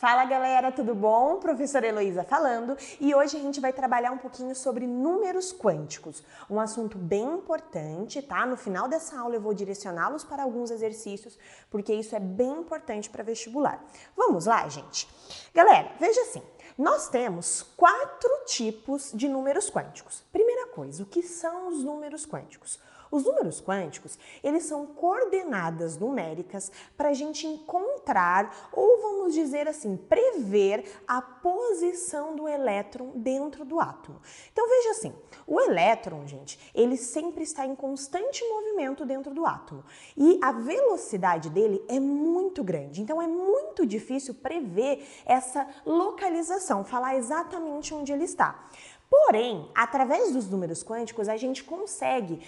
Fala galera, tudo bom? Professora Heloísa falando e hoje a gente vai trabalhar um pouquinho sobre números quânticos, um assunto bem importante, tá? No final dessa aula eu vou direcioná-los para alguns exercícios, porque isso é bem importante para vestibular. Vamos lá, gente? Galera, veja assim, nós temos 4 tipos de números quânticos. Primeira coisa, o que são os números quânticos? Os números quânticos, eles são coordenadas numéricas para a gente encontrar, ou vamos dizer assim, prever a posição do elétron dentro do átomo. Então veja assim, o elétron, gente, ele sempre está em constante movimento dentro do átomo e a velocidade dele é muito grande, então é muito difícil prever essa localização, falar exatamente onde ele está. Porém, através dos números quânticos, a gente consegue,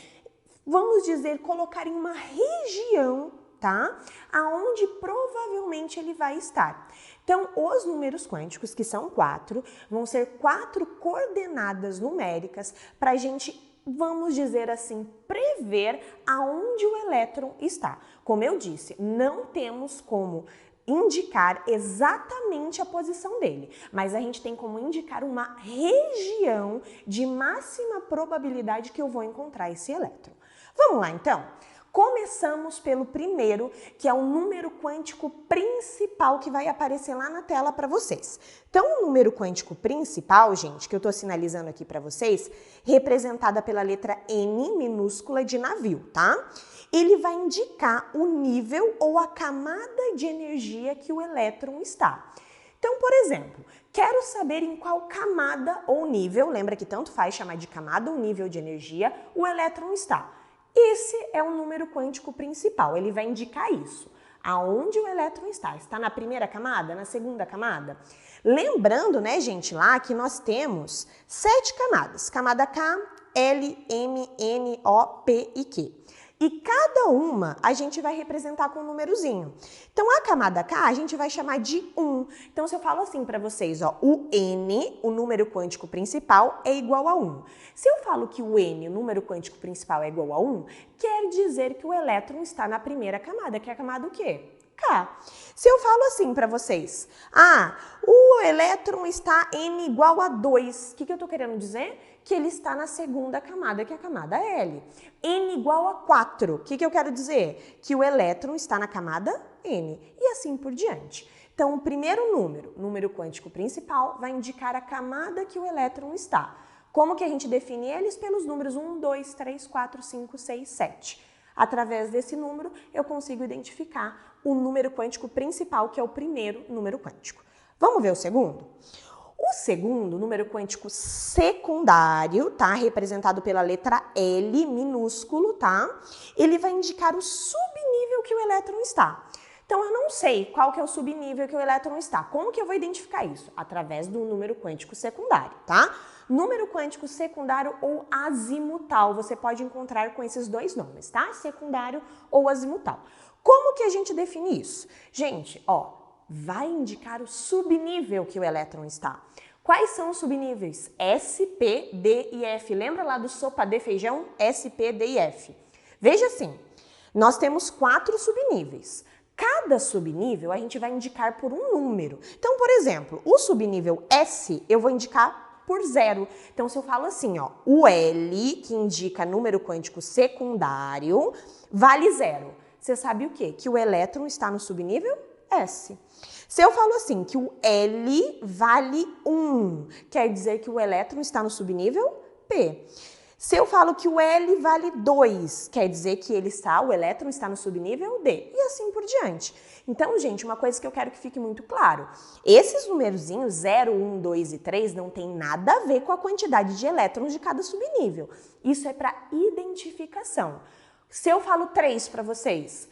vamos dizer, colocar em uma região, tá? Aonde provavelmente ele vai estar. Então, os números quânticos, que são 4, vão ser 4 coordenadas numéricas para a gente, vamos dizer assim, prever aonde o elétron está. Como eu disse, não temos como indicar exatamente a posição dele, mas a gente tem como indicar uma região de máxima probabilidade que eu vou encontrar esse elétron. Vamos lá, então? Começamos pelo primeiro, que é o número quântico principal que vai aparecer lá na tela para vocês. Então, o número quântico principal, gente, que eu estou sinalizando aqui para vocês, representada pela letra N minúscula de navio, tá? Ele vai indicar o nível ou a camada de energia que o elétron está. Então, por exemplo, quero saber em qual camada ou nível, lembra que tanto faz chamar de camada ou nível de energia, o elétron está. Esse é o número quântico principal, ele vai indicar isso. Aonde o elétron está? Está na primeira camada? Na segunda camada? Lembrando, né, gente, lá que nós temos 7 camadas. Camada K, L, M, N, O, P e Q. E cada uma a gente vai representar com um númerozinho. Então, a camada K a gente vai chamar de 1. Então, se eu falo assim para vocês, ó, o N, o número quântico principal, é igual a 1. Se eu falo que o N, o número quântico principal, é igual a 1, quer dizer que o elétron está na primeira camada, que é a camada o quê? K. Se eu falo assim para vocês, o elétron está N igual a 2, o que eu estou querendo dizer? Que ele está na segunda camada, que é a camada L. N igual a 4, o que eu quero dizer? Que o elétron está na camada N, e assim por diante. Então, o primeiro número quântico principal, vai indicar a camada que o elétron está. Como que a gente define eles? Pelos números 1, 2, 3, 4, 5, 6, 7. Através desse número, eu consigo identificar o número quântico principal, que é o primeiro número quântico. Vamos ver o segundo? O segundo, número quântico secundário, tá? Representado pela letra L minúsculo, tá? Ele vai indicar o subnível que o elétron está. Então, eu não sei qual que é o subnível que o elétron está. Como que eu vou identificar isso? Através do número quântico secundário, tá? Número quântico secundário ou azimutal, você pode encontrar com esses dois nomes, tá? Secundário ou azimutal. Como que a gente define isso? Gente, ó, vai indicar o subnível que o elétron está. Quais são os subníveis? S, P, D e F. Lembra lá do sopa de feijão? S, P, D e F. Veja assim, nós temos 4 subníveis. Cada subnível a gente vai indicar por um número. Então, por exemplo, o subnível S eu vou indicar por 0. Então, se eu falo assim, ó, o L, que indica número quântico secundário, vale 0. Você sabe o quê? Que o elétron está no subnível S. Se eu falo assim, que o L vale 1, quer dizer que o elétron está no subnível P. Se eu falo que o L vale 2, quer dizer que o elétron está no subnível D, e assim por diante. Então, gente, uma coisa que eu quero que fique muito claro, esses numerozinhos 0, 1, 2 e 3 não tem nada a ver com a quantidade de elétrons de cada subnível. Isso é para identificação. Se eu falo 3 para vocês,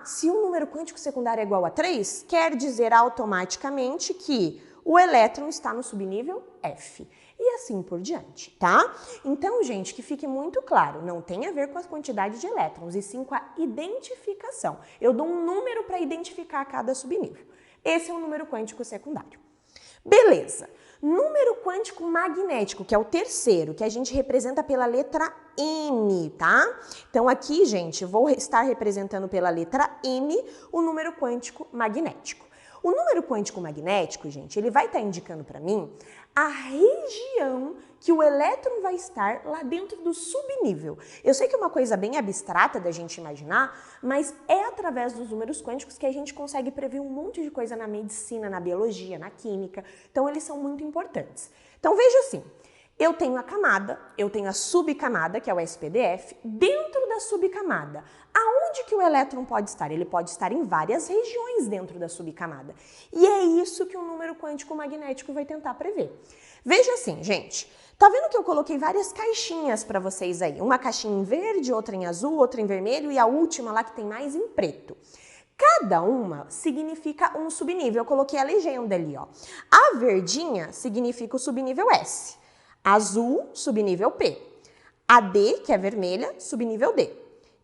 se o número quântico secundário é igual a 3, quer dizer automaticamente que o elétron está no subnível F. E assim por diante, tá? Então, gente, que fique muito claro, não tem a ver com a quantidade de elétrons, e sim com a identificação. Eu dou um número para identificar cada subnível. Esse é o número quântico secundário. Beleza. Número quântico magnético, que é o terceiro, que a gente representa pela letra M, tá? Então, aqui, gente, vou estar representando pela letra M o número quântico magnético. O número quântico magnético, gente, ele vai estar indicando para mim a região que o elétron vai estar lá dentro do subnível. Eu sei que é uma coisa bem abstrata da gente imaginar, mas é através dos números quânticos que a gente consegue prever um monte de coisa na medicina, na biologia, na química. Então, eles são muito importantes. Então, veja assim, eu tenho a camada, eu tenho a subcamada, que é o SPDF. Dentro da subcamada, aonde que o elétron pode estar? Ele pode estar em várias regiões dentro da subcamada. E é isso que o número quântico magnético vai tentar prever. Veja assim, gente, tá vendo que eu coloquei várias caixinhas para vocês aí? Uma caixinha em verde, outra em azul, outra em vermelho e a última lá que tem mais em preto. Cada uma significa um subnível. Eu coloquei a legenda ali, ó. A verdinha significa o subnível S. Azul, subnível P. A D, que é vermelha, subnível D.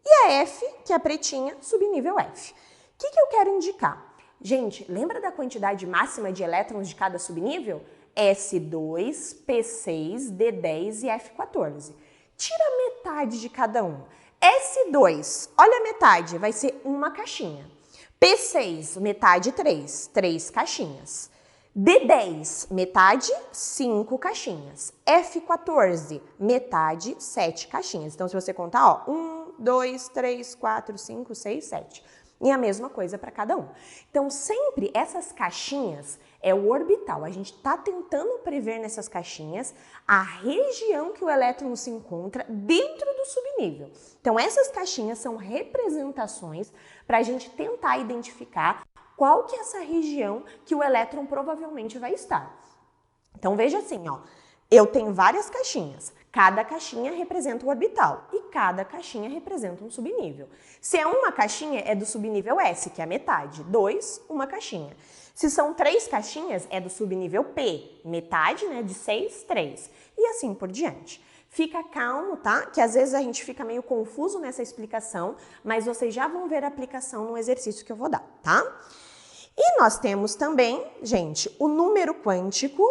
E a F, que é pretinha, subnível F. O que eu quero indicar? Gente, lembra da quantidade máxima de elétrons de cada subnível? S2, P6, D10 e F14. Tira metade de cada um. S2, olha a metade, vai ser uma caixinha. P6, metade 3 caixinhas. D10, metade, 5 caixinhas. F14, metade, 7 caixinhas. Então, se você contar, ó, 1, 2, 3, 4, 5, 6, 7. E a mesma coisa para cada um. Então, sempre essas caixinhas é o orbital. A gente está tentando prever nessas caixinhas a região que o elétron se encontra dentro do subnível. Então, essas caixinhas são representações para a gente tentar identificar qual que é essa região que o elétron provavelmente vai estar. Então, veja assim, ó, eu tenho várias caixinhas. Cada caixinha representa o orbital e cada caixinha representa um subnível. Se é uma caixinha, é do subnível S, que é a metade. 2, uma caixinha. Se são 3 caixinhas, é do subnível P, metade, né, de 6, 3. E assim por diante. Fica calmo, tá? Que às vezes a gente fica meio confuso nessa explicação, mas vocês já vão ver a aplicação no exercício que eu vou dar, tá? E nós temos também, gente, o número quântico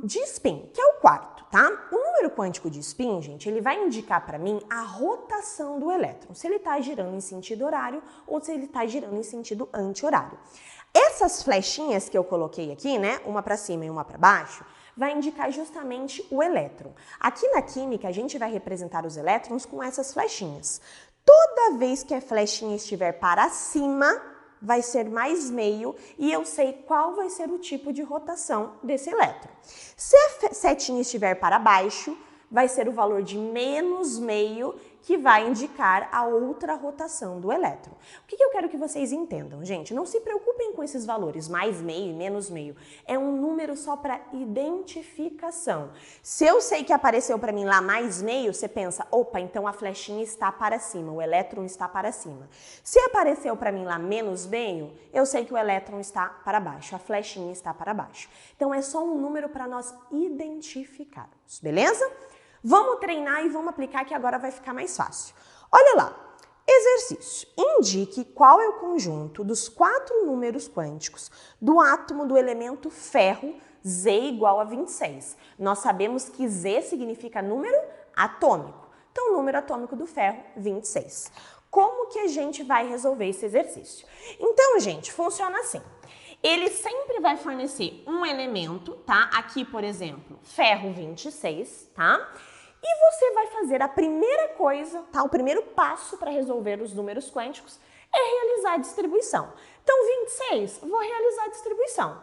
de spin, que é o quarto, tá? O número quântico de spin, gente, ele vai indicar para mim a rotação do elétron, se ele está girando em sentido horário ou se ele está girando em sentido anti-horário. Essas flechinhas que eu coloquei aqui, né, uma para cima e uma para baixo, vai indicar justamente o elétron. Aqui na química, a gente vai representar os elétrons com essas flechinhas. Toda vez que a flechinha estiver para cima, vai ser mais meio e eu sei qual vai ser o tipo de rotação desse elétron. Se a setinha estiver para baixo, vai ser o valor de menos meio, que vai indicar a outra rotação do elétron. O que eu quero que vocês entendam, gente? Não se preocupem com esses valores, mais meio e menos meio. É um número só para identificação. Se eu sei que apareceu para mim lá mais meio, você pensa, opa, então a flechinha está para cima, o elétron está para cima. Se apareceu para mim lá menos meio, eu sei que o elétron está para baixo, a flechinha está para baixo. Então é só um número para nós identificarmos, beleza? Vamos treinar e vamos aplicar que agora vai ficar mais fácil. Olha lá, exercício. Indique qual é o conjunto dos 4 números quânticos do átomo do elemento ferro Z igual a 26. Nós sabemos que Z significa número atômico. Então, o número atômico do ferro, 26. Como que a gente vai resolver esse exercício? Então, gente, funciona assim. Ele sempre vai fornecer um elemento, tá? Aqui, por exemplo, ferro 26, tá? E você vai fazer a primeira coisa, tá? O primeiro passo para resolver os números quânticos é realizar a distribuição. Então, 26, vou realizar a distribuição.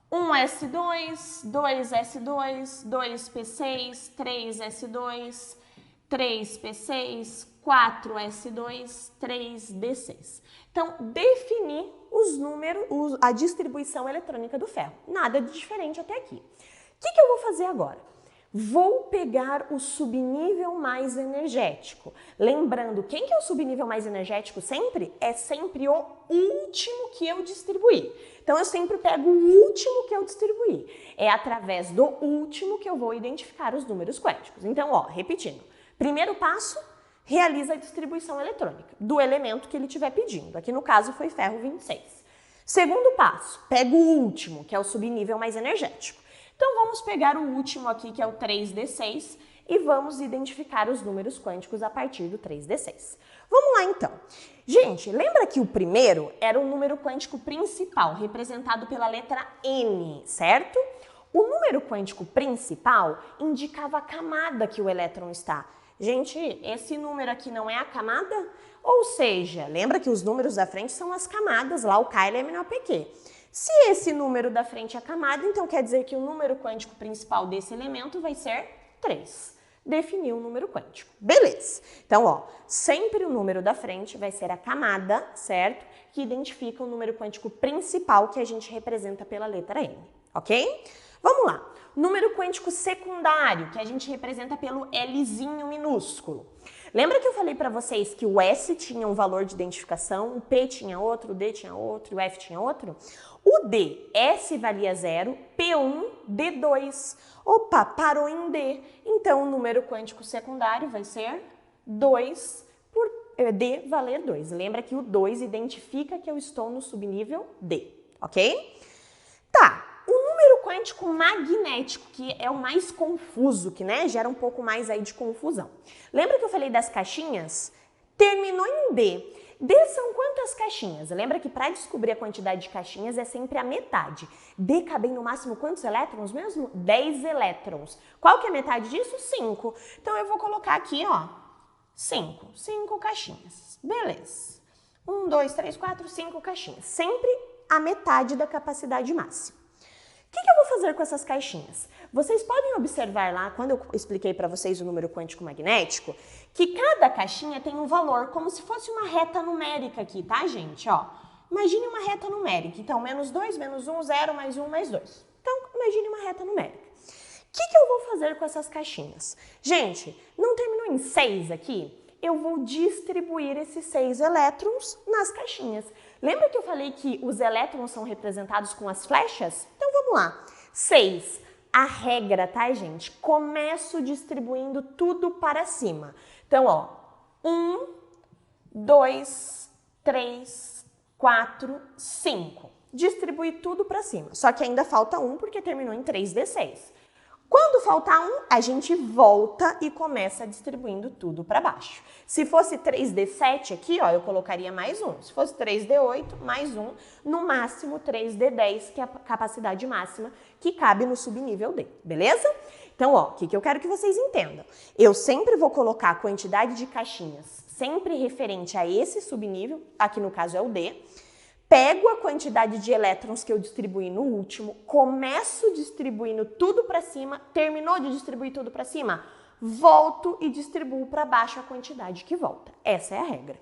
1s2, 2s2, 2p6, 3s2, 3p6, 4s2, 3d6. Então, definir os números, a distribuição eletrônica do ferro. Nada de diferente até aqui. O que eu vou fazer agora? Vou pegar o subnível mais energético. Lembrando, quem que é o subnível mais energético sempre? É sempre o último que eu distribuir. Então, eu sempre pego o último que eu distribuir. É através do último que eu vou identificar os números quânticos. Então, ó, repetindo. Primeiro passo, realiza a distribuição eletrônica do elemento que ele estiver pedindo. Aqui no caso foi ferro 26. Segundo passo, pego o último, que é o subnível mais energético. Então, vamos pegar o último aqui, que é o 3d6, e vamos identificar os números quânticos a partir do 3d6. Vamos lá então. Gente, lembra que o primeiro era o número quântico principal, representado pela letra N, certo? O número quântico principal indicava a camada que o elétron está. Gente, esse número aqui não é a camada? Ou seja, lembra que os números da frente são as camadas, lá o K, L, M, N, O, P, Q. Se esse número da frente é a camada, então quer dizer que o número quântico principal desse elemento vai ser 3. Definiu o número quântico. Beleza. Então, ó, sempre o número da frente vai ser a camada, certo? Que identifica o número quântico principal que a gente representa pela letra N, ok? Vamos lá. Número quântico secundário, que a gente representa pelo Lzinho minúsculo. Lembra que eu falei para vocês que o S tinha um valor de identificação, o P tinha outro, o D tinha outro, o F tinha outro? O D, S valia 0, P1, D2. Opa, parou em D. Então, o número quântico secundário vai ser 2 por D valer 2. Lembra que o 2 identifica que eu estou no subnível D, ok? Tá. O número quântico magnético, que é o mais confuso, que gera um pouco mais aí de confusão. Lembra que eu falei das caixinhas? Terminou em D. D são quantas caixinhas? Lembra que para descobrir a quantidade de caixinhas é sempre a metade. D cabem no máximo quantos elétrons mesmo? 10 elétrons. Qual que é a metade disso? 5. Então eu vou colocar aqui, ó, 5. 5 caixinhas. Beleza. 1, 2, 3, 4, 5 caixinhas. Sempre a metade da capacidade máxima. O que eu vou fazer com essas caixinhas? Vocês podem observar lá, quando eu expliquei para vocês o número quântico magnético, que cada caixinha tem um valor, como se fosse uma reta numérica aqui, tá, gente? Ó, imagine uma reta numérica. Então, menos 2, menos 1, 0, mais 1, mais 2. Então, imagine uma reta numérica. O que eu vou fazer com essas caixinhas? Gente, não terminou em 6 aqui? Eu vou distribuir esses 6 elétrons nas caixinhas. Lembra que eu falei que os elétrons são representados com as flechas? Então vamos lá. 6. A regra, tá, gente? Começo distribuindo tudo para cima. Então, ó, 1, 2, 3, 4, 5. Distribui tudo para cima. Só que ainda falta 1 porque terminou em 3D6. Quando faltar 1, a gente volta e começa distribuindo tudo para baixo. Se fosse 3D7 aqui, ó, eu colocaria mais 1. Se fosse 3D8, mais 1. No máximo 3D10, que é a capacidade máxima que cabe no subnível D, beleza? Então, ó, o que eu quero que vocês entendam? Eu sempre vou colocar a quantidade de caixinhas sempre referente a esse subnível, aqui no caso é o D. Pego a quantidade de elétrons que eu distribuí no último, começo distribuindo tudo para cima, terminou de distribuir tudo para cima, volto e distribuo para baixo a quantidade que volta. Essa é a regra.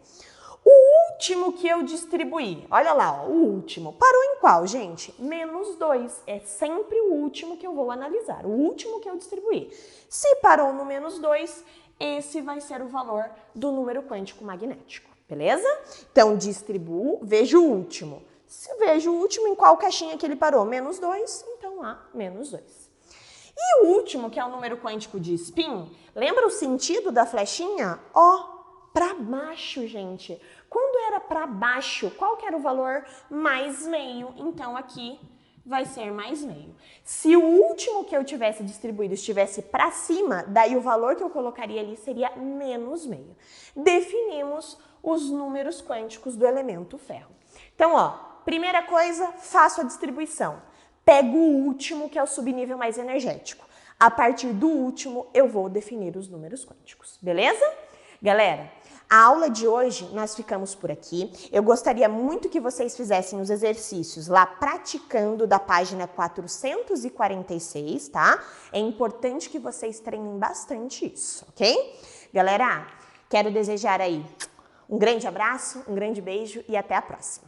O último que eu distribuí, olha lá, ó, o último, parou em qual, gente? Menos 2. É sempre o último que eu vou analisar, o último que eu distribuí. Se parou no menos 2, esse vai ser o valor do número quântico magnético. Beleza? Então, distribuo, vejo o último. Se vejo o último, em qual caixinha que ele parou? Menos 2, então lá, menos 2. E o último, que é o número quântico de spin, lembra o sentido da flechinha? Ó, para baixo, gente. Quando era para baixo, qual que era o valor? Mais meio. Então, aqui vai ser mais meio. Se o último que eu tivesse distribuído estivesse para cima, daí o valor que eu colocaria ali seria menos meio. Definimos os números quânticos do elemento ferro. Então, ó, primeira coisa, faço a distribuição. Pego o último, que é o subnível mais energético. A partir do último, eu vou definir os números quânticos. Beleza? Galera, a aula de hoje nós ficamos por aqui. Eu gostaria muito que vocês fizessem os exercícios lá praticando da página 446, tá? É importante que vocês treinem bastante isso, ok? Galera, quero desejar aí um grande abraço, um grande beijo e até a próxima.